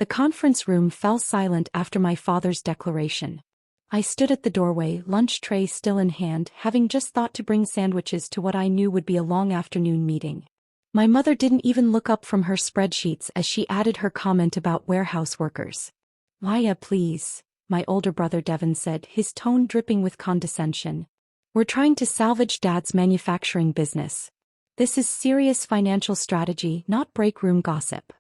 The conference room fell silent after my father's declaration. I stood at the doorway, lunch tray still in hand, having just thought to bring sandwiches to what I knew would be a long afternoon meeting. My mother didn't even look up from her spreadsheets as she added her comment about warehouse workers. "Maya, please," my older brother Devon said, his tone dripping with condescension. "We're trying to salvage Dad's manufacturing business. This is serious financial strategy, not break room gossip."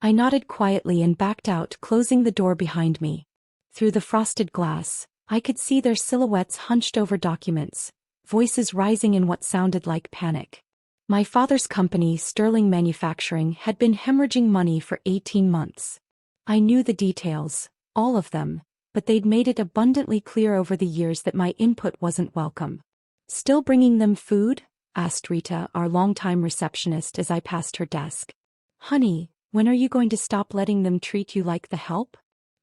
I nodded quietly and backed out, closing the door behind me. Through the frosted glass, I could see their silhouettes hunched over documents, voices rising in what sounded like panic. My father's company, Sterling Manufacturing, had been hemorrhaging money for 18 months. I knew the details, all of them, but they'd made it abundantly clear over the years that my input wasn't welcome. "Still bringing them food?" asked Rita, our longtime receptionist, as I passed her desk. "Honey, when are you going to stop letting them treat you like the help?"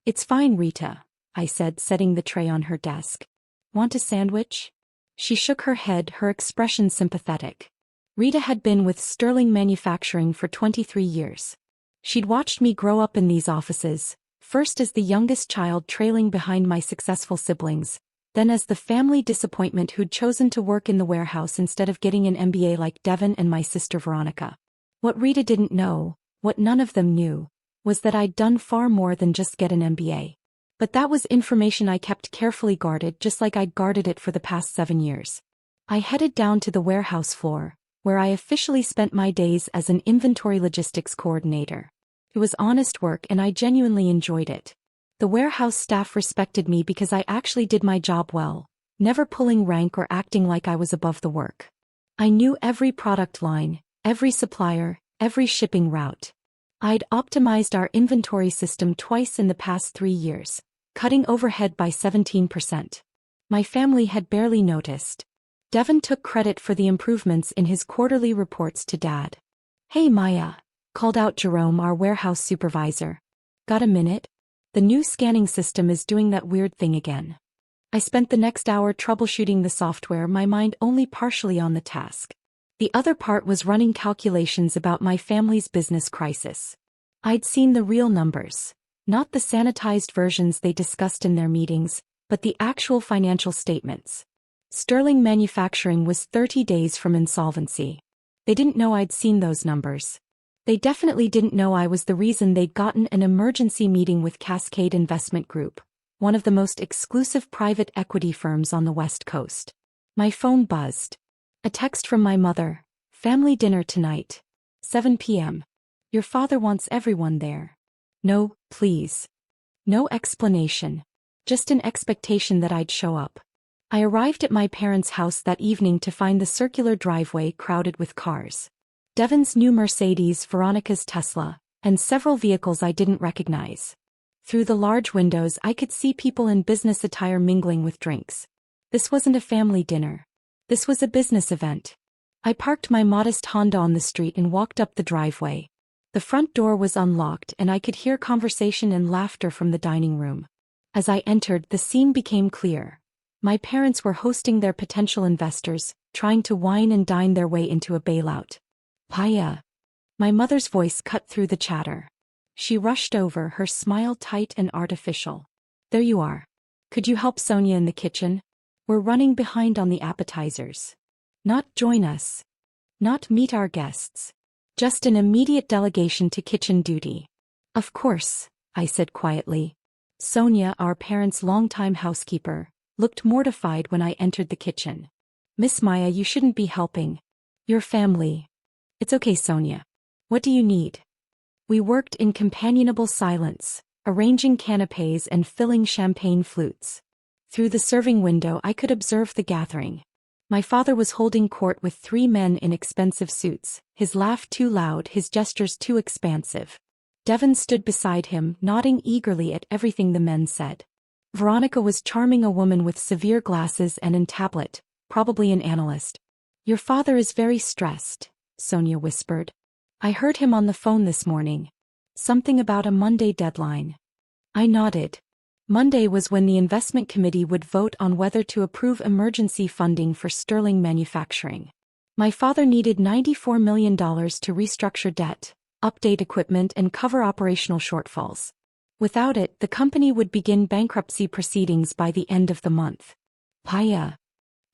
"It's fine, Rita," I said, setting the tray on her desk. "Want a sandwich?" She shook her head, her expression sympathetic. Rita had been with Sterling Manufacturing for 23 years. She'd watched me grow up in these offices, first as the youngest child trailing behind my successful siblings, then as the family disappointment who'd chosen to work in the warehouse instead of getting an MBA like Devon and my sister Veronica. What Rita didn't know, what none of them knew, was that I'd done far more than just get an MBA. But that was information I kept carefully guarded, just like I'd guarded it for the past 7 years. I headed down to the warehouse floor, where I officially spent my days as an inventory logistics coordinator. It was honest work and I genuinely enjoyed it. The warehouse staff respected me because I actually did my job well, never pulling rank or acting like I was above the work. I knew every product line, every supplier, every shipping route. I'd optimized our inventory system twice in the past 3 years, cutting overhead by 17%. My family had barely noticed. Devon took credit for the improvements in his quarterly reports to Dad. "Hey Maya," called out Jerome, our warehouse supervisor. "Got a minute? The new scanning system is doing that weird thing again." I spent the next hour troubleshooting the software, my mind only partially on the task. The other part was running calculations about my family's business crisis. I'd seen the real numbers, not the sanitized versions they discussed in their meetings, but the actual financial statements. Sterling Manufacturing was 30 days from insolvency. They didn't know I'd seen those numbers. They definitely didn't know I was the reason they'd gotten an emergency meeting with Cascade Investment Group, one of the most exclusive private equity firms on the West Coast. My phone buzzed. A text from my mother. "Family dinner tonight. 7 p.m. Your father wants everyone there." No, please. No explanation. Just an expectation that I'd show up. I arrived at my parents' house that evening to find the circular driveway crowded with cars. Devon's new Mercedes, Veronica's Tesla, and several vehicles I didn't recognize. Through the large windows I could see people in business attire mingling with drinks. This wasn't a family dinner. This was a business event. I parked my modest Honda on the street and walked up the driveway. The front door was unlocked and I could hear conversation and laughter from the dining room. As I entered, the scene became clear. My parents were hosting their potential investors, trying to wine and dine their way into a bailout. "Paya." My mother's voice cut through the chatter. She rushed over, her smile tight and artificial. "There you are. Could you help Sonia in the kitchen? We're running behind on the appetizers." Not join us. Not meet our guests. Just an immediate delegation to kitchen duty. "Of course," I said quietly. Sonia, our parents' longtime housekeeper, looked mortified when I entered the kitchen. "Miss Maya, you shouldn't be helping. Your family." "It's okay, Sonia. What do you need?" We worked in companionable silence, arranging canapes and filling champagne flutes. Through the serving window I could observe the gathering. My father was holding court with 3 men in expensive suits, his laugh too loud, his gestures too expansive. Devon stood beside him, nodding eagerly at everything the men said. Veronica was charming, a woman with severe glasses and an tablet, probably an analyst. "Your father is very stressed," Sonia whispered. "I heard him on the phone this morning. Something about a Monday deadline." I nodded. Monday was when the investment committee would vote on whether to approve emergency funding for Sterling Manufacturing. My father needed $94 million to restructure debt, update equipment and cover operational shortfalls. Without it, the company would begin bankruptcy proceedings by the end of the month. Paya.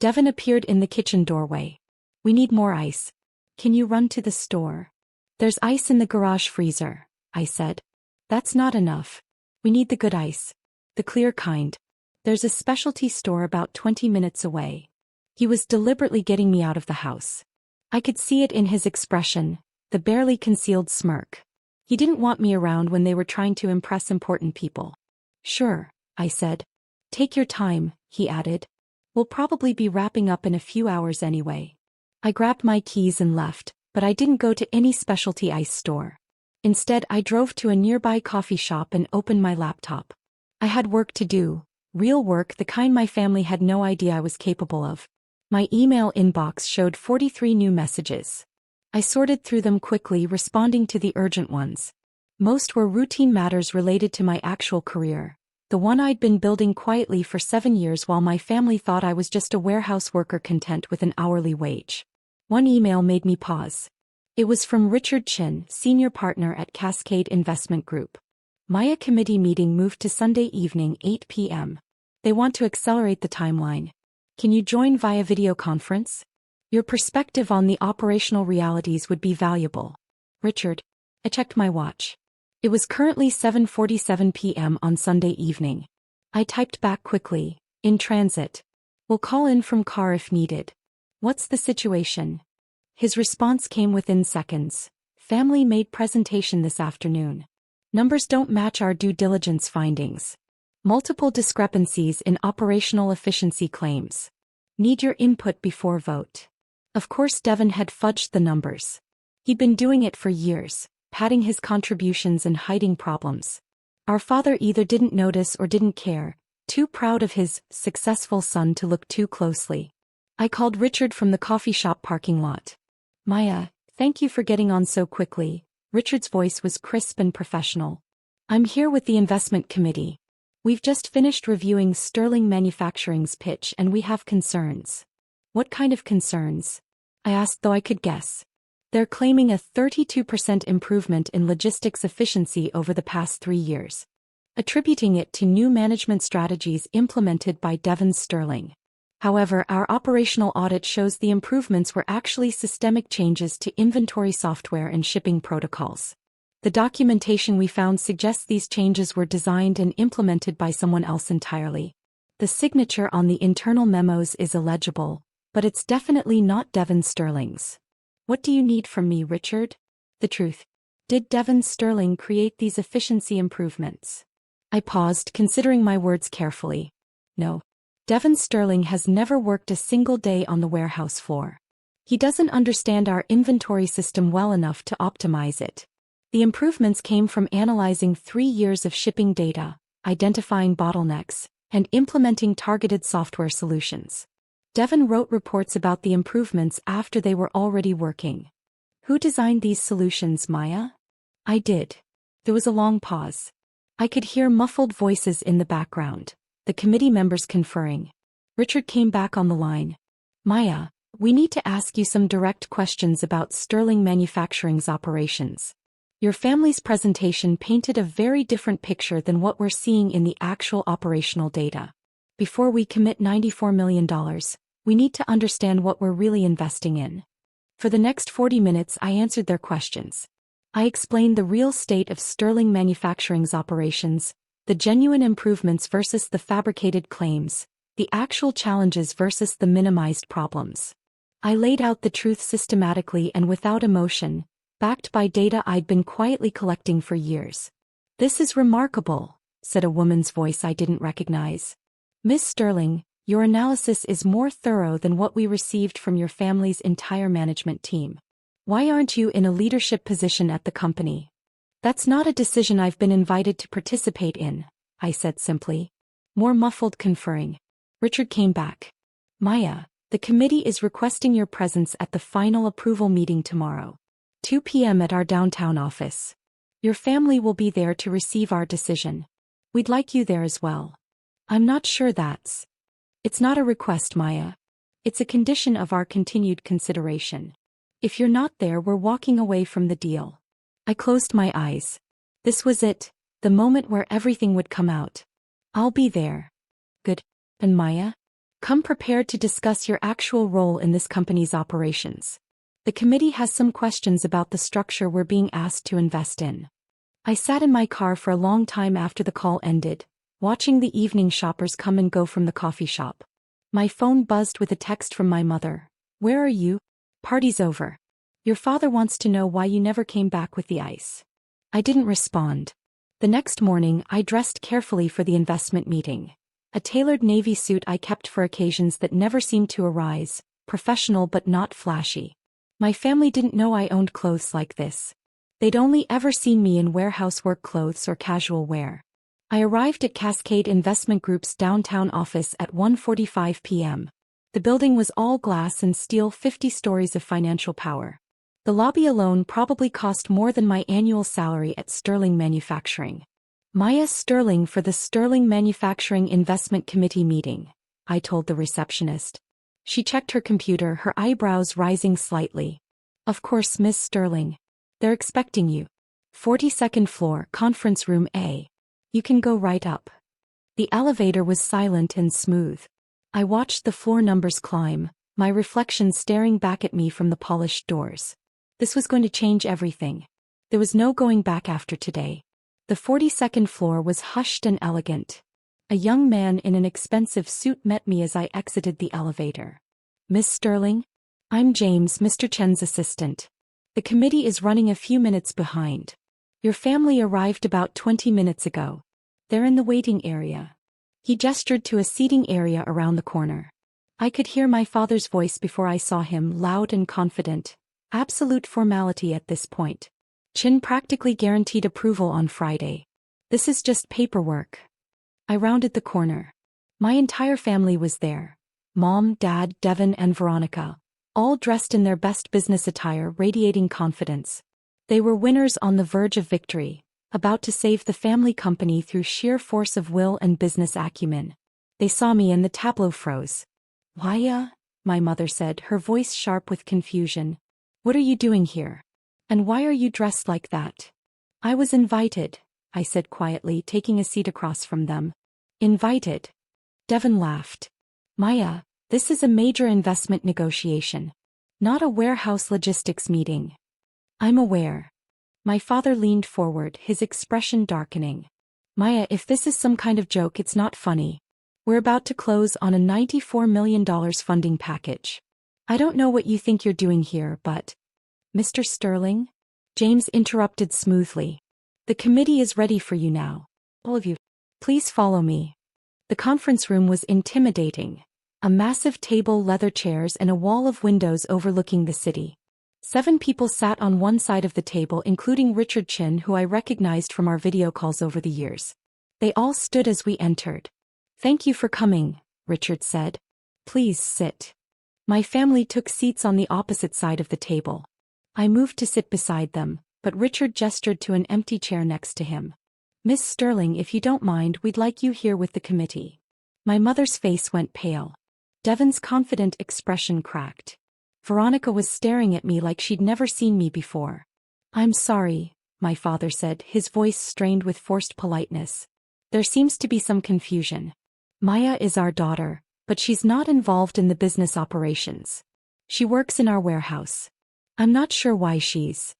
Devon appeared in the kitchen doorway. We need more ice. Can you run to the store? There's ice in the garage freezer, I said. That's not enough. We need the good ice. The clear kind. There's a specialty store about 20 minutes away. He was deliberately getting me out of the house. I could see it in his expression, the barely concealed smirk. He didn't want me around when they were trying to impress important people. Sure, I said. Take your time, he added. We'll probably be wrapping up in a few hours anyway. I grabbed my keys and left, but I didn't go to any specialty ice store. Instead, I drove to a nearby coffee shop and opened my laptop. I had work to do, real work, the kind my family had no idea I was capable of. My email inbox showed 43 new messages. I sorted through them quickly, responding to the urgent ones. Most were routine matters related to my actual career, the one I'd been building quietly for 7 years while my family thought I was just a warehouse worker content with an hourly wage. One email made me pause. It was from Richard Chin, senior partner at Cascade Investment Group. Maya committee meeting moved to Sunday evening 8 p.m. They want to accelerate the timeline. Can you join via video conference? Your perspective on the operational realities would be valuable. Richard. I checked my watch. It was currently 7:47 p.m. on Sunday evening. I typed back quickly, in transit. We'll call in from car if needed. What's the situation? His response came within seconds. Family made presentation this afternoon. Numbers don't match our due diligence findings. Multiple discrepancies in operational efficiency claims. Need your input before vote. Of course, Devon had fudged the numbers. He'd been doing it for years, padding his contributions and hiding problems. Our father either didn't notice or didn't care, too proud of his successful son to look too closely. I called Richard from the coffee shop parking lot. Maya, thank you for getting on so quickly. Richard's voice was crisp and professional. I'm here with the investment committee. We've just finished reviewing Sterling Manufacturing's pitch and we have concerns. What kind of concerns? I asked, though I could guess. They're claiming a 32% improvement in logistics efficiency over the past 3 years, attributing it to new management strategies implemented by Devon Sterling. However, our operational audit shows the improvements were actually systemic changes to inventory software and shipping protocols. The documentation we found suggests these changes were designed and implemented by someone else entirely. The signature on the internal memos is illegible, but it's definitely not Devon Sterling's. What do you need from me, Richard? The truth. Did Devon Sterling create these efficiency improvements? I paused, considering my words carefully. No. Devon Sterling has never worked a single day on the warehouse floor. He doesn't understand our inventory system well enough to optimize it. The improvements came from analyzing 3 years of shipping data, identifying bottlenecks, and implementing targeted software solutions. Devon wrote reports about the improvements after they were already working. Who designed these solutions, Maya? I did. There was a long pause. I could hear muffled voices in the background, the committee members conferring. Richard came back on the line. Maya, we need to ask you some direct questions about Sterling Manufacturing's operations. Your family's presentation painted a very different picture than what we're seeing in the actual operational data. Before we commit $94 million, we need to understand what we're really investing in. For the next 40 minutes, I answered their questions. I explained the real state of Sterling Manufacturing's operations, the genuine improvements versus the fabricated claims, the actual challenges versus the minimized problems. I laid out the truth systematically and without emotion, backed by data I'd been quietly collecting for years. This is remarkable, said a woman's voice I didn't recognize. Miss Sterling, your analysis is more thorough than what we received from your family's entire management team. Why aren't you in a leadership position at the company? That's not a decision I've been invited to participate in, I said simply. More muffled conferring. Richard came back. Maya, the committee is requesting your presence at the final approval meeting tomorrow, 2 p.m. at our downtown office. Your family will be there to receive our decision. We'd like you there as well. I'm not sure that's... It's not a request, Maya. It's a condition of our continued consideration. If you're not there, we're walking away from the deal. I closed my eyes. This was it, The moment where everything would come out. I'll be there. Good. And Maya? Come prepared to discuss your actual role in this company's operations. The committee has some questions about the structure we're being asked to invest in. I sat in my car for a long time after the call ended, watching the evening shoppers come and go from the coffee shop. My phone buzzed with a text from my mother. Where are you? Party's over. Your father wants to know why you never came back with the ice. I didn't respond. The next morning, I dressed carefully for the investment meeting. A tailored navy suit I kept for occasions that never seemed to arise, professional but not flashy. My family didn't know I owned clothes like this. They'd only ever seen me in warehouse work clothes or casual wear. I arrived at Cascade Investment Group's downtown office at 1:45 p.m. The building was all glass and steel, 50 stories of financial power. The lobby alone probably cost more than my annual salary at Sterling Manufacturing. Maya Sterling for the Sterling Manufacturing Investment Committee meeting, I told the receptionist. She checked her computer, her eyebrows rising slightly. Of course, Miss Sterling. They're expecting you. 42nd floor, conference room A. You can go right up. The elevator was silent and smooth. I watched the floor numbers climb, my reflection staring back at me from the polished doors. This was going to change everything. There was no going back after today. The 42nd floor was hushed and elegant. A young man in an expensive suit met me as I exited the elevator. Miss Sterling? I'm James, Mr. Chen's assistant. The committee is running a few minutes behind. Your family arrived about 20 minutes ago. They're in the waiting area. He gestured to a seating area around the corner. I could hear my father's voice before I saw him, loud and confident. Absolute formality at this point. Chen practically guaranteed approval on Friday. This is just paperwork. I rounded the corner. My entire family was there. Mom, Dad, Devon, and Veronica. All dressed in their best business attire, radiating confidence. They were winners on the verge of victory, about to save the family company through sheer force of will and business acumen. They saw me and the tableau froze. Maya? My mother said, her voice sharp with confusion. What are you doing here? And why are you dressed like that? I was invited, I said quietly, taking a seat across from them. Invited? Devon laughed. Maya, this is a major investment negotiation. Not a warehouse logistics meeting. I'm aware. My father leaned forward, his expression darkening. Maya, if this is some kind of joke, it's not funny. We're about to close on a $94 million funding package. I don't know what you think you're doing here, but... Mr. Sterling? James interrupted smoothly. The committee is ready for you now. All of you. Please follow me. The conference room was intimidating. A massive table, leather chairs, and a wall of windows overlooking the city. 7 people sat on one side of the table, including Richard Chin, who I recognized from our video calls over the years. They all stood as we entered. Thank you for coming, Richard said. Please sit. My family took seats on the opposite side of the table. I moved to sit beside them, but Richard gestured to an empty chair next to him. Miss Sterling, if you don't mind, we'd like you here with the committee. My mother's face went pale. Devon's confident expression cracked. Veronica was staring at me like she'd never seen me before. I'm sorry, my father said, his voice strained with forced politeness. There seems to be some confusion. Maya is our daughter, but she's not involved in the business operations. She works in our warehouse. I'm not sure why she's...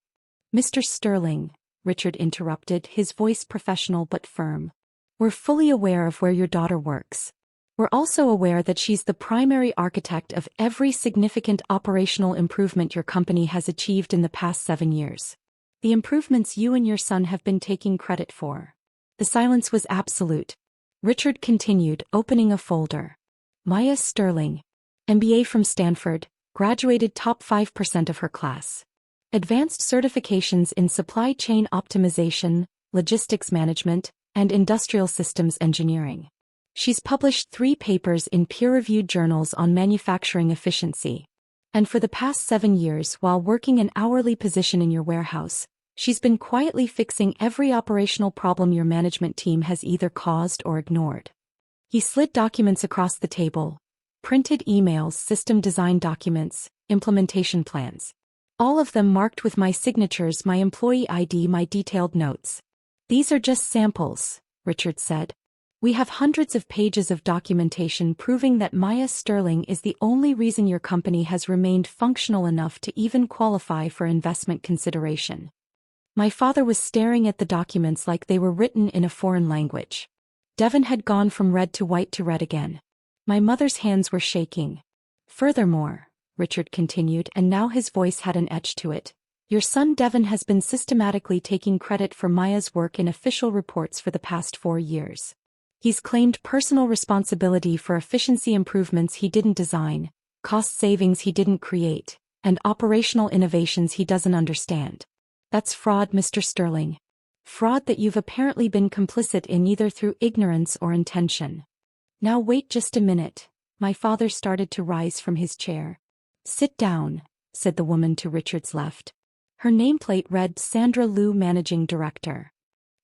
Mr. Sterling, Richard interrupted, his voice professional but firm. We're fully aware of where your daughter works. We're also aware that she's the primary architect of every significant operational improvement your company has achieved in the past 7 years. The improvements you and your son have been taking credit for. The silence was absolute. Richard continued, opening a folder. Maya Sterling, MBA from Stanford, graduated top 5% of her class. Advanced certifications in supply chain optimization, logistics management, and industrial systems engineering. She's published 3 papers in peer-reviewed journals on manufacturing efficiency. And for the past 7 years, while working an hourly position in your warehouse, she's been quietly fixing every operational problem your management team has either caused or ignored. He slid documents across the table. Printed emails, system design documents, implementation plans. All of them marked with my signatures, my employee ID, my detailed notes. These are just samples, Richard said. We have hundreds of pages of documentation proving that Maya Sterling is the only reason your company has remained functional enough to even qualify for investment consideration. My father was staring at the documents like they were written in a foreign language. Devon had gone from red to white to red again. My mother's hands were shaking. Furthermore, Richard continued, and now his voice had an edge to it, your son Devon has been systematically taking credit for Maya's work in official reports for the past 4 years. He's claimed personal responsibility for efficiency improvements he didn't design, cost savings he didn't create, and operational innovations he doesn't understand. That's fraud, Mr. Sterling. Fraud that you've apparently been complicit in either through ignorance or intention. Now wait just a minute. My father started to rise from his chair. Sit down, said the woman to Richard's left. Her nameplate read Sandra Liu, Managing Director.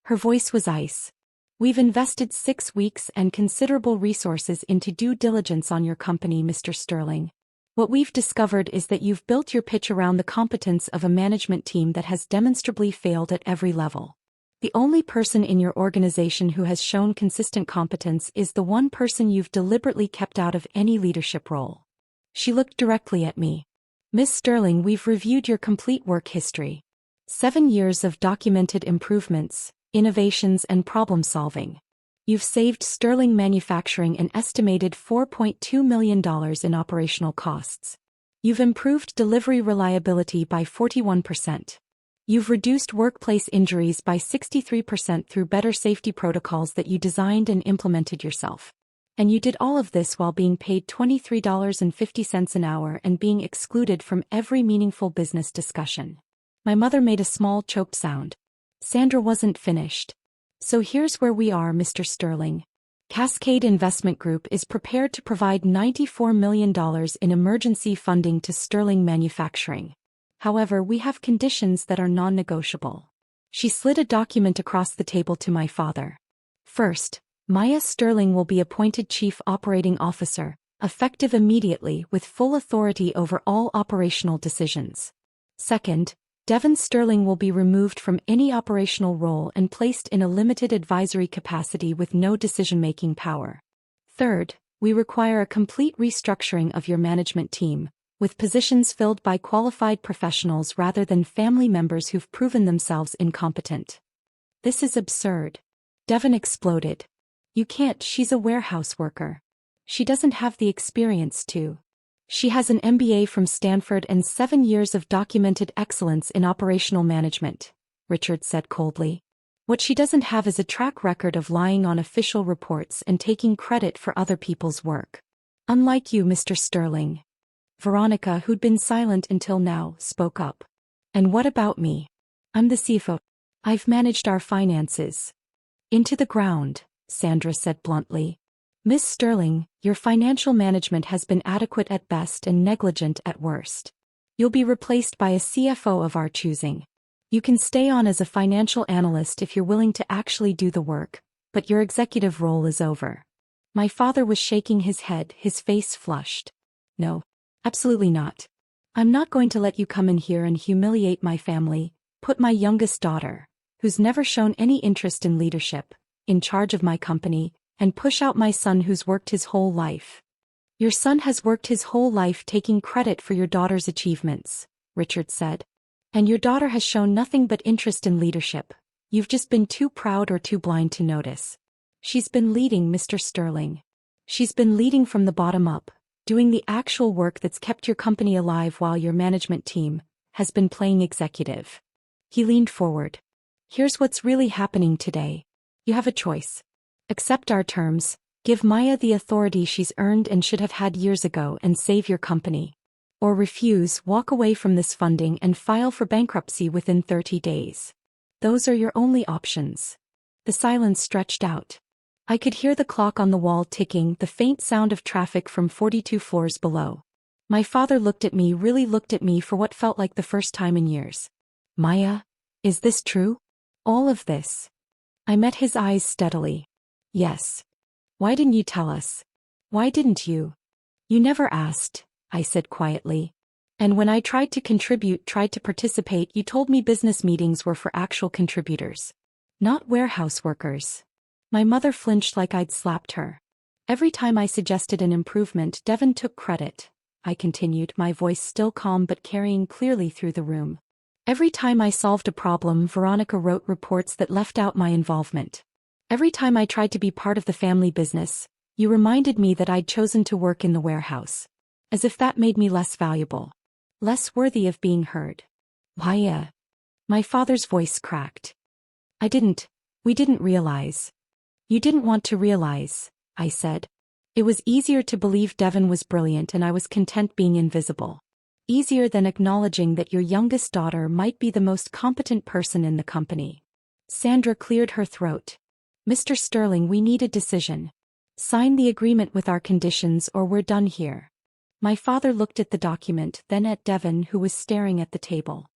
Her voice was ice. We've invested 6 weeks and considerable resources into due diligence on your company, Mr. Sterling. What we've discovered is that you've built your pitch around the competence of a management team that has demonstrably failed at every level. The only person in your organization who has shown consistent competence is the one person you've deliberately kept out of any leadership role. She looked directly at me. Miss Sterling, we've reviewed your complete work history. 7 years of documented improvements, innovations and problem solving. You've saved Sterling Manufacturing an estimated $4.2 million in operational costs. You've improved delivery reliability by 41%. You've reduced workplace injuries by 63% through better safety protocols that you designed and implemented yourself. And you did all of this while being paid $23.50 an hour and being excluded from every meaningful business discussion. My mother made a small choked sound. Sandra wasn't finished. So here's where we are, Mr. Sterling. Cascade Investment Group is prepared to provide $94 million in emergency funding to Sterling Manufacturing. However, we have conditions that are non-negotiable. She slid a document across the table to my father. First, Maya Sterling will be appointed Chief Operating Officer, effective immediately with full authority over all operational decisions. Second, Devon Sterling will be removed from any operational role and placed in a limited advisory capacity with no decision-making power. Third, we require a complete restructuring of your management team, with positions filled by qualified professionals rather than family members who've proven themselves incompetent. This is absurd. Devon exploded. You can't, she's a warehouse worker. She doesn't have the experience to. She has an MBA from Stanford and 7 years of documented excellence in operational management, Richard said coldly. What she doesn't have is a track record of lying on official reports and taking credit for other people's work. Unlike you, Mr. Sterling. Veronica, who'd been silent until now, spoke up. And what about me? I'm the CFO. I've managed our finances. Into the ground, Sandra said bluntly. Miss Sterling, your financial management has been adequate at best and negligent at worst. You'll be replaced by a CFO of our choosing. You can stay on as a financial analyst if you're willing to actually do the work, but your executive role is over. My father was shaking his head, his face flushed. No, absolutely not. I'm not going to let you come in here and humiliate my family, put my youngest daughter, who's never shown any interest in leadership, in charge of my company, and push out my son who's worked his whole life. Your son has worked his whole life taking credit for your daughter's achievements, Richard said. And your daughter has shown nothing but interest in leadership. You've just been too proud or too blind to notice. She's been leading, Mr. Sterling. She's been leading from the bottom up, doing the actual work that's kept your company alive while your management team has been playing executive. He leaned forward. Here's what's really happening today. You have a choice. Accept our terms, give Maya the authority she's earned and should have had years ago and save your company. Or refuse, walk away from this funding and file for bankruptcy within 30 days. Those are your only options. The silence stretched out. I could hear the clock on the wall ticking, the faint sound of traffic from 42 floors below. My father looked at me, really looked at me for what felt like the first time in years. Maya, is this true? All of this? I met his eyes steadily. Yes. Why didn't you tell us? Why didn't you? You never asked, I said quietly. And when I tried to contribute, tried to participate, you told me business meetings were for actual contributors. Not warehouse workers. My mother flinched like I'd slapped her. Every time I suggested an improvement, Devon took credit. I continued, my voice still calm but carrying clearly through the room. Every time I solved a problem, Veronica wrote reports that left out my involvement. Every time I tried to be part of the family business, you reminded me that I'd chosen to work in the warehouse. As if that made me less valuable. Less worthy of being heard. Why? My father's voice cracked. We didn't realize. You didn't want to realize, I said. It was easier to believe Devon was brilliant and I was content being invisible. Easier than acknowledging that your youngest daughter might be the most competent person in the company. Sandra cleared her throat. Mr. Sterling, we need a decision. Sign the agreement with our conditions or we're done here. My father looked at the document, then at Devon, who was staring at the table.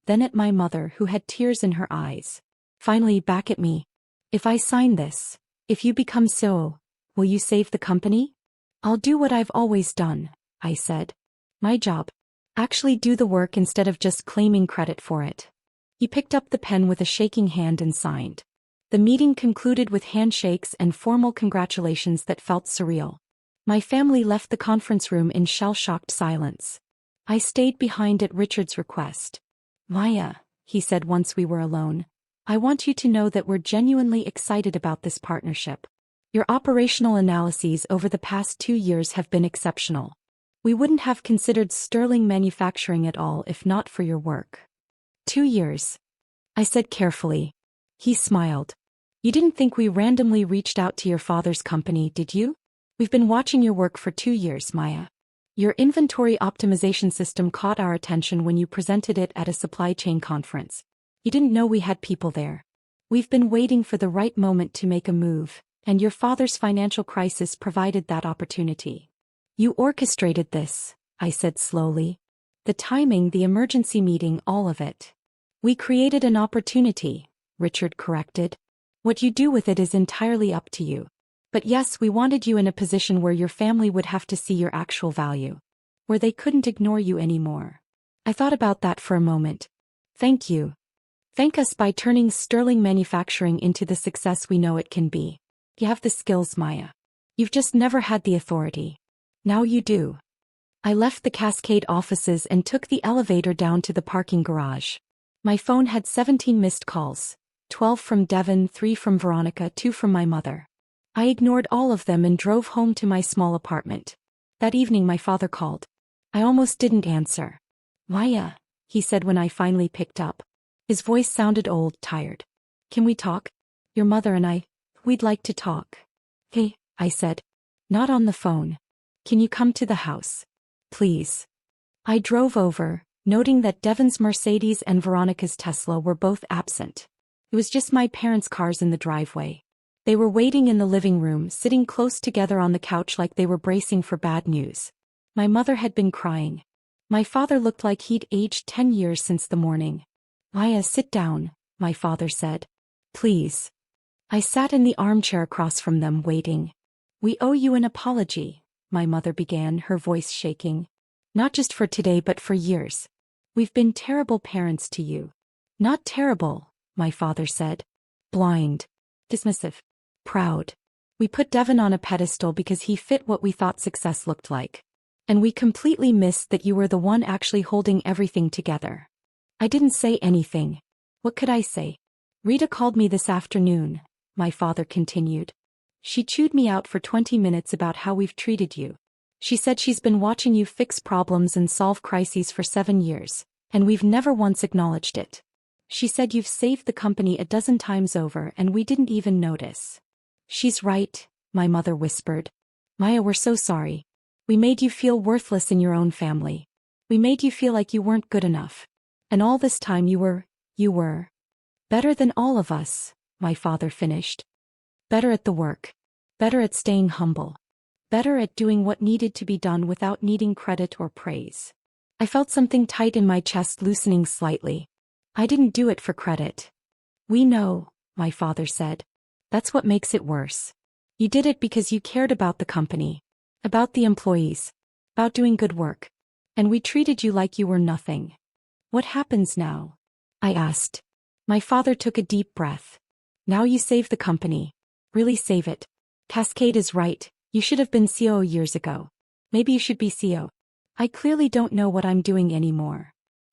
Then at my mother, who had tears in her eyes. Finally back at me. If I sign this, if you become CEO, will you save the company? I'll do what I've always done, I said. My job. Actually do the work instead of just claiming credit for it. He picked up the pen with a shaking hand and signed. The meeting concluded with handshakes and formal congratulations that felt surreal. My family left the conference room in shell-shocked silence. I stayed behind at Richard's request. Maya, he said once we were alone, I want you to know that we're genuinely excited about this partnership. Your operational analyses over the past 2 years have been exceptional. We wouldn't have considered Sterling Manufacturing at all if not for your work. 2 years. I said carefully. He smiled. You didn't think we randomly reached out to your father's company, did you? We've been watching your work for 2 years, Maya. Your inventory optimization system caught our attention when you presented it at a supply chain conference. You didn't know we had people there. We've been waiting for the right moment to make a move, and your father's financial crisis provided that opportunity. You orchestrated this, I said slowly. The timing, the emergency meeting, all of it. We created an opportunity, Richard corrected. What you do with it is entirely up to you. But yes, we wanted you in a position where your family would have to see your actual value. Where they couldn't ignore you anymore. I thought about that for a moment. Thank you. Thank us by turning Sterling Manufacturing into the success we know it can be. You have the skills, Maya. You've just never had the authority. Now you do. I left the Cascade offices and took the elevator down to the parking garage. My phone had 17 missed calls. 12 from Devon, 3 from Veronica, 2 from my mother. I ignored all of them and drove home to my small apartment. That evening my father called. I almost didn't answer. Maya, he said when I finally picked up. His voice sounded old, tired. Can we talk? Your mother and I, we'd like to talk. Hey, I said. Not on the phone. Can you come to the house? Please. I drove over, noting that Devon's Mercedes and Veronica's Tesla were both absent. It was just my parents' cars in the driveway. They were waiting in the living room, sitting close together on the couch like they were bracing for bad news. My mother had been crying. My father looked like he'd aged 10 years since the morning. Maya, sit down, my father said. Please. I sat in the armchair across from them, waiting. We owe you an apology, my mother began, her voice shaking. Not just for today but for years. We've been terrible parents to you. Not terrible, my father said. Blind. Dismissive. Proud. We put Devon on a pedestal because he fit what we thought success looked like. And we completely missed that you were the one actually holding everything together. I didn't say anything. What could I say? Rita called me this afternoon, my father continued. She chewed me out for 20 minutes about how we've treated you. She said she's been watching you fix problems and solve crises for 7 years, and we've never once acknowledged it. She said you've saved the company a dozen times over and we didn't even notice. She's right, my mother whispered. Maya, we're so sorry. We made you feel worthless in your own family. We made you feel like you weren't good enough. And all this time you were better than all of us, my father finished. Better at the work. Better at staying humble. Better at doing what needed to be done without needing credit or praise. I felt something tight in my chest loosening slightly. I didn't do it for credit. We know, my father said. That's what makes it worse. You did it because you cared about the company. About the employees. About doing good work. And we treated you like you were nothing. What happens now? I asked. My father took a deep breath. Now you save the company. Really save it. Cascade is right, you should have been COO years ago. Maybe you should be CO. I clearly don't know what I'm doing anymore.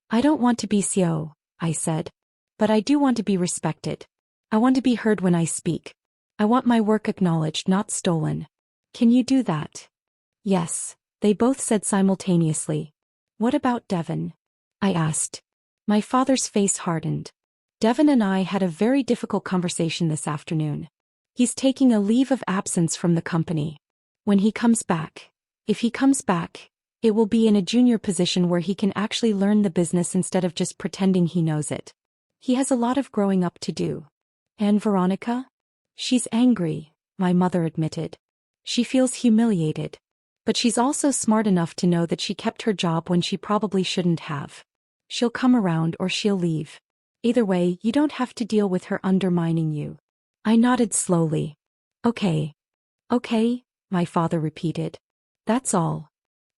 I don't want to be CO, I said. But I do want to be respected. I want to be heard when I speak. I want my work acknowledged, not stolen. Can you do that? Yes, they both said simultaneously. What about Devon? I asked. My father's face hardened. Devon and I had a very difficult conversation this afternoon. He's taking a leave of absence from the company. When he comes back, if he comes back, it will be in a junior position where he can actually learn the business instead of just pretending he knows it. He has a lot of growing up to do. And Veronica? She's angry, my mother admitted. She feels humiliated. But she's also smart enough to know that she kept her job when she probably shouldn't have. She'll come around or she'll leave. Either way, you don't have to deal with her undermining you. I nodded slowly. Okay. Okay, my father repeated. That's all.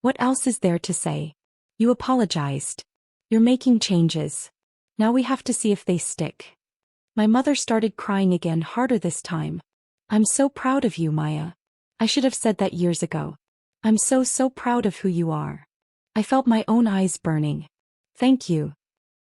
What else is there to say? You apologized. You're making changes. Now we have to see if they stick. My mother started crying again, harder this time. I'm so proud of you, Maya. I should have said that years ago. I'm so proud of who you are. I felt my own eyes burning. Thank you.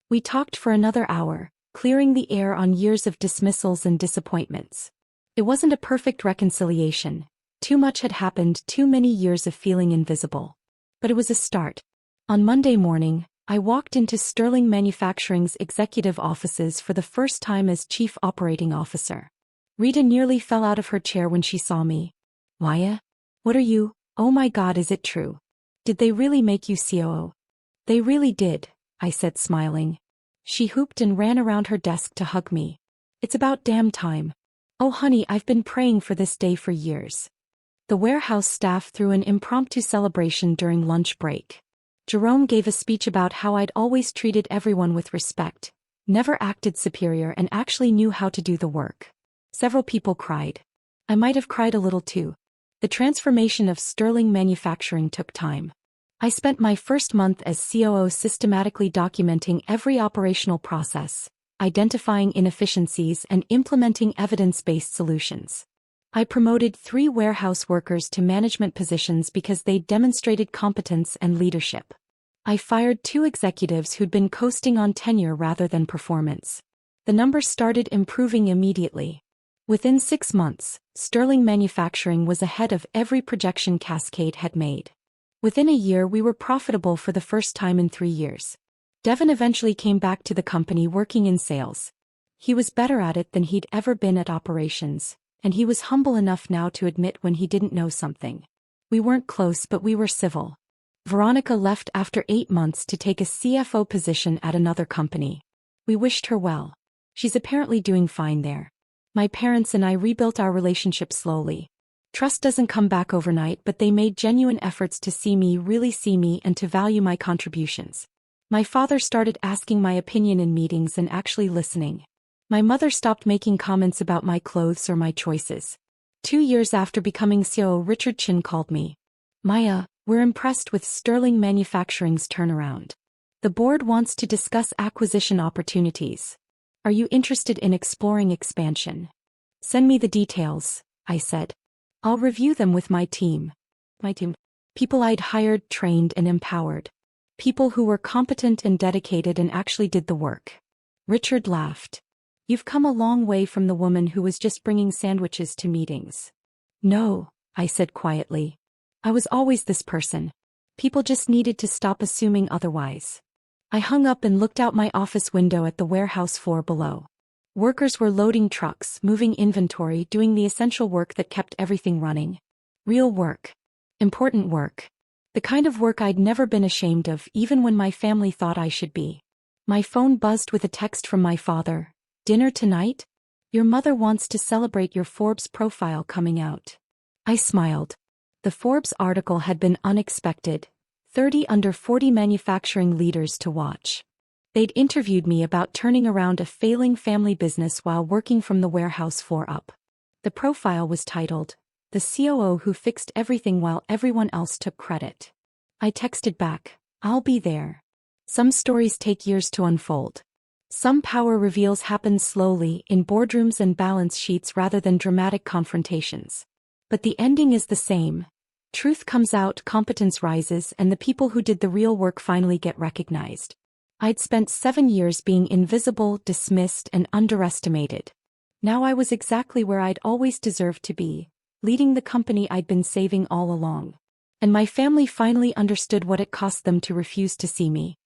We talked for another hour, clearing the air on years of dismissals and disappointments. It wasn't a perfect reconciliation. Too much had happened, too many years of feeling invisible. But it was a start. On Monday morning, I walked into Sterling Manufacturing's executive offices for the first time as Chief Operating Officer. Rita nearly fell out of her chair when she saw me. Maya? What are you? Oh my God, is it true? Did they really make you COO? They really did, I said, smiling. She whooped and ran around her desk to hug me. It's about damn time. Oh honey, I've been praying for this day for years. The warehouse staff threw an impromptu celebration during lunch break. Jerome gave a speech about how I'd always treated everyone with respect, never acted superior, and actually knew how to do the work. Several people cried. I might have cried a little too. The transformation of Sterling Manufacturing took time. I spent my first month as COO systematically documenting every operational process, identifying inefficiencies, and implementing evidence-based solutions. I promoted 3 warehouse workers to management positions because they demonstrated competence and leadership. I fired 2 executives who'd been coasting on tenure rather than performance. The numbers started improving immediately. Within 6 months, Sterling Manufacturing was ahead of every projection Cascade had made. Within a year, we were profitable for the first time in 3 years. Devon eventually came back to the company working in sales. He was better at it than he'd ever been at operations, and he was humble enough now to admit when he didn't know something. We weren't close, but we were civil. Veronica left after 8 months to take a CFO position at another company. We wished her well. She's apparently doing fine there. My parents and I rebuilt our relationship slowly. Trust doesn't come back overnight, but they made genuine efforts to see me, really see me, and to value my contributions. My father started asking my opinion in meetings and actually listening. My mother stopped making comments about my clothes or my choices. 2 years after becoming CEO, Richard Chin called me. Maya, we're impressed with Sterling Manufacturing's turnaround. The board wants to discuss acquisition opportunities. Are you interested in exploring expansion? Send me the details, I said. I'll review them with my team. People I'd hired, trained, and empowered. People who were competent and dedicated and actually did the work. Richard laughed. You've come a long way from the woman who was just bringing sandwiches to meetings. No, I said quietly. I was always this person. People just needed to stop assuming otherwise. I hung up and looked out my office window at the warehouse floor below. Workers were loading trucks, moving inventory, doing the essential work that kept everything running. Real work. Important work. The kind of work I'd never been ashamed of, even when my family thought I should be. My phone buzzed with a text from my father. Dinner tonight? Your mother wants to celebrate your Forbes profile coming out. I smiled. The Forbes article had been unexpected. 30 under 40 manufacturing leaders to watch. They'd interviewed me about turning around a failing family business while working from the warehouse floor up. The profile was titled, "The COO Who Fixed Everything While Everyone Else Took Credit." I texted back, "I'll be there." Some stories take years to unfold. Some power reveals happen slowly in boardrooms and balance sheets rather than dramatic confrontations. But the ending is the same. Truth comes out, competence rises, and the people who did the real work finally get recognized. I'd spent 7 years being invisible, dismissed, and underestimated. Now I was exactly where I'd always deserved to be, leading the company I'd been saving all along. And my family finally understood what it cost them to refuse to see me.